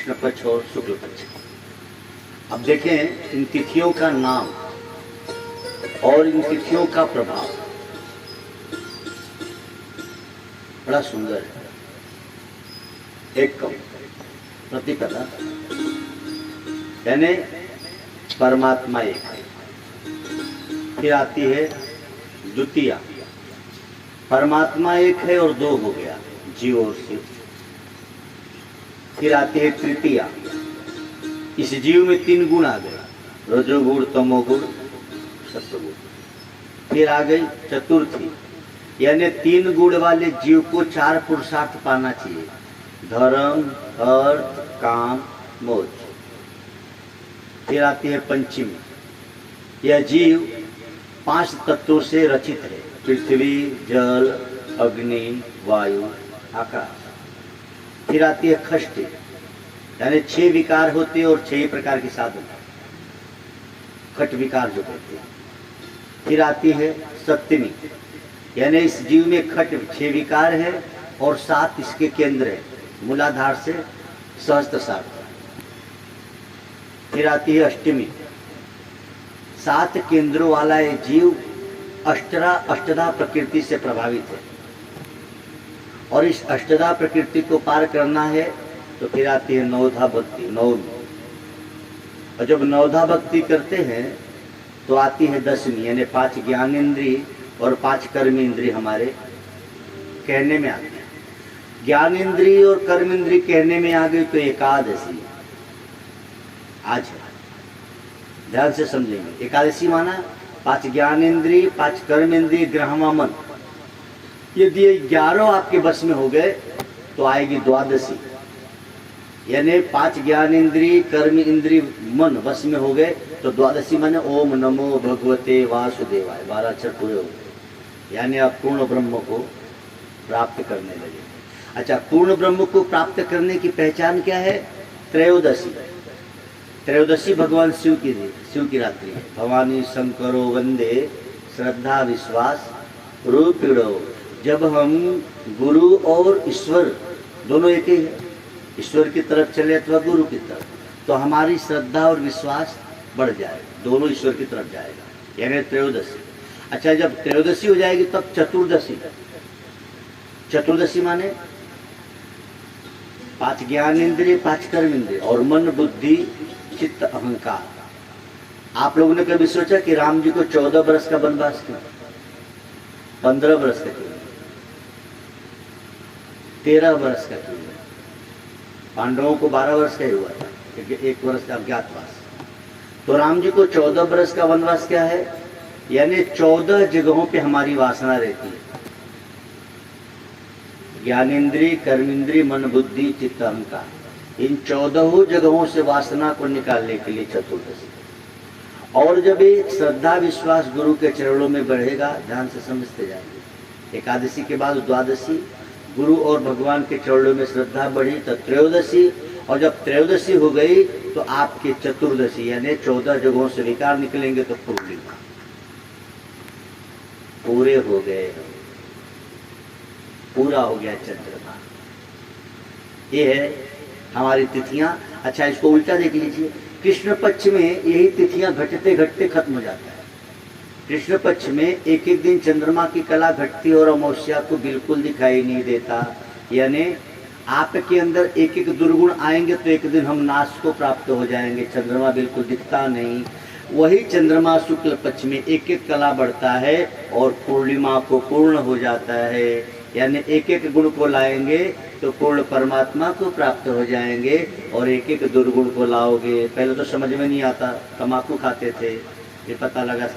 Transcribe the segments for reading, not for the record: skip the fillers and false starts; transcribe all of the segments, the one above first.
कृष्ण पक्ष और शुक्ल पक्ष। अब देखें इन तिथियों का नाम और इन तिथियों का प्रभाव बड़ा सुंदर है। एक कम प्रतिपदा यानी परमात्मा एक है। फिर आती है द्वितीया, परमात्मा एक है और दो हो गया, जीव और शिव। फिर आती है तृतीया, इस जीव में तीन गुण आ गए, रजोगुण, तमोगुण, सत्वगुण। फिर आ गई चतुर्थी, यानी तीन गुण वाले जीव को चार पुरुषार्थ पाना चाहिए, धर्म, अर्थ, काम, मोक्ष। फिर आती है पंचमी, यह जीव पांच तत्वों से रचित है, पृथ्वी, जल, अग्नि, वायु, आकाश। फिर आती है षष्ठी, यानी 6 विकार होते हैं और 6 प्रकार की साधना, खट विकार जो कहते हैं। फिर आती है सप्तमी, यानी इस जीव में खट 6 विकार है और 7 इसके केंद्र है, मूलाधार से सहस्त्रसार। फिर आती है अष्टमी, 7 केंद्रों वाला ये जीव अष्टधा प्रकृति से प्रभावित है और इस अष्टधा प्रकृति को पार करना है तो फिर आती है नवधा भक्ति, नवमी। और जब नवधा भक्ति करते हैं तो आती है दसवीं, यानी 5 ज्ञानेंद्रिय और 5 कर्मेंद्रिय हमारे कहने में आते हैं। ज्ञानेंद्रिय और कर्मेंद्रिय कहने में आ गई तो एकादशी आज है, ध्यान से समझेंगे। एकादशी माना 5 ज्ञानेंद्रिय, 5 कर्मेंद्रिय, ग्रहमा मन। यदि 11 आपके बस में हो गए तो आएगी द्वादशी, यानी 5 ज्ञानेंद्रिय, कर्म इंद्रिय, मन बस में हो गए तो द्वादशी माने ओम नमो भगवते वासुदेवाय, 12 अक्षर पूरे हो गए, यानी आप पूर्ण ब्रह्म को प्राप्त करने लगे। अच्छा, पूर्ण ब्रह्म को प्राप्त करने की पहचान क्या है? त्रयोदशी। त्रयोदशी भगवान शिव की रात्रि है। भवानी शंकरो वंदे श्रद्धा विश्वास रूपिणो। जब हम गुरु और ईश्वर दोनों एक ही है, ईश्वर की तरफ चले अथवा गुरु की तरफ, तो हमारी श्रद्धा और विश्वास बढ़ जाएगा, दोनों ईश्वर की तरफ जाएगा, यानी त्रयोदशी। अच्छा, जब त्रयोदशी हो जाएगी तब चतुर्दशी। चतुर्दशी माने 5 ज्ञानेंद्रिय, 5 कर्मेंद्रिय और मन, बुद्धि, चित्त, अहंकार। आप लोगों ने कभी सोचा कि राम जी को 14 वर्ष का वनवास क्यों, 15 वर्ष का क्यों, 13 वर्ष का क्यों? पांडवों को 12 वर्ष का ही हुआ था, क्योंकि 1 वर्ष का अज्ञातवास। तो राम जी को 14 वर्ष का वनवास क्या है? यानी 14 जगहों पे हमारी वासना रहती है, ज्ञानेंद्रिय, कर्मेंद्रिय, मन, बुद्धि, चित्त, अहंकार। इन 14 जगहों से वासना को निकालने के लिए चतुर्दशी। और जब ये श्रद्धा विश्वास गुरु के चरणों में बढ़ेगा, ध्यान से समझते जाएंगे। एकादशी के बाद द्वादशी, गुरु और भगवान के चरणों में श्रद्धा बढ़ी तो त्रयोदशी, और जब त्रयोदशी हो गई तो आपके चतुर्दशी यानी 14 जगहों से विकार निकलेंगे तो पूर्णिमा पूरे हो गए, पूरा हो गया चंद्रमा। ये है हमारी तिथियां। अच्छा, इसको उल्टा देख लीजिए, कृष्ण पक्ष में यही तिथियां घटते घटते खत्म हो जाता है। कृष्ण पक्ष में एक एक दिन चंद्रमा की कला घटती और अमावस्या को बिल्कुल दिखाई नहीं देता, यानी आपके अंदर एक एक दुर्गुण आएंगे तो एक दिन हम नाश को प्राप्त हो जाएंगे, चंद्रमा बिल्कुल दिखता नहीं। वही चंद्रमा शुक्ल पक्ष में एक एक कला बढ़ता है और पूर्णिमा को पूर्ण हो जाता है, यानी एक एक गुण को लाएंगे तो पूर्ण परमात्मा को प्राप्त हो जाएंगे और एक एक दुर्गुण को लाओगे। पहले तो समझ में नहीं आता, तम्बाकू खाते थे, ये पता लगा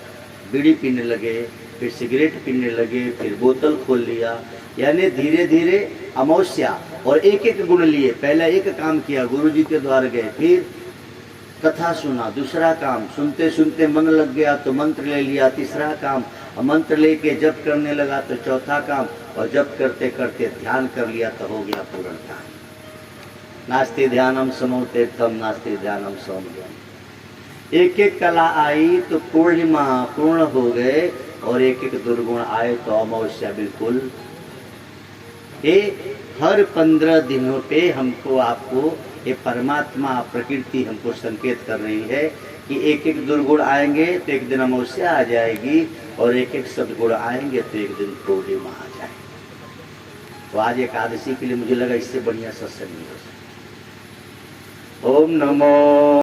बीड़ी पीने लगे, फिर सिगरेट पीने लगे, फिर बोतल खोल लिया, यानी धीरे धीरे अमावस्या और एक एक गुण लिए। पहले एक काम किया, गुरु जी के द्वार गए, फिर कथा सुना, दूसरा काम, सुनते सुनते मन लग गया तो मंत्र ले लिया, तीसरा काम, मंत्र लेके जप करने लगा तो चौथा काम, और जप करते करते ध्यान कर लिया तो हो गया पूर्ण काम। नास्ति ध्यानम समो तीर्थम, नास्ति ध्यानम समो ज्ञानम। एक एक कला आई तो पूर्णिमा पूर्ण हो गए और एक एक दुर्गुण आए तो अमावस्या बिल्कुल। ये हर 15 दिनों पे हमको आपको ये परमात्मा प्रकृति हमको संकेत कर रही है कि एक एक दुर्गुण आएंगे तो एक दिन अमावस्या आ जाएगी, और एक एक सद्गुण आएंगे तो एक दिन पूर्णिमा आ जाएगी। तो आज एकादशी के लिए मुझे लगा इससे बढ़िया सत्संग नहीं हो सकता। ओम नमो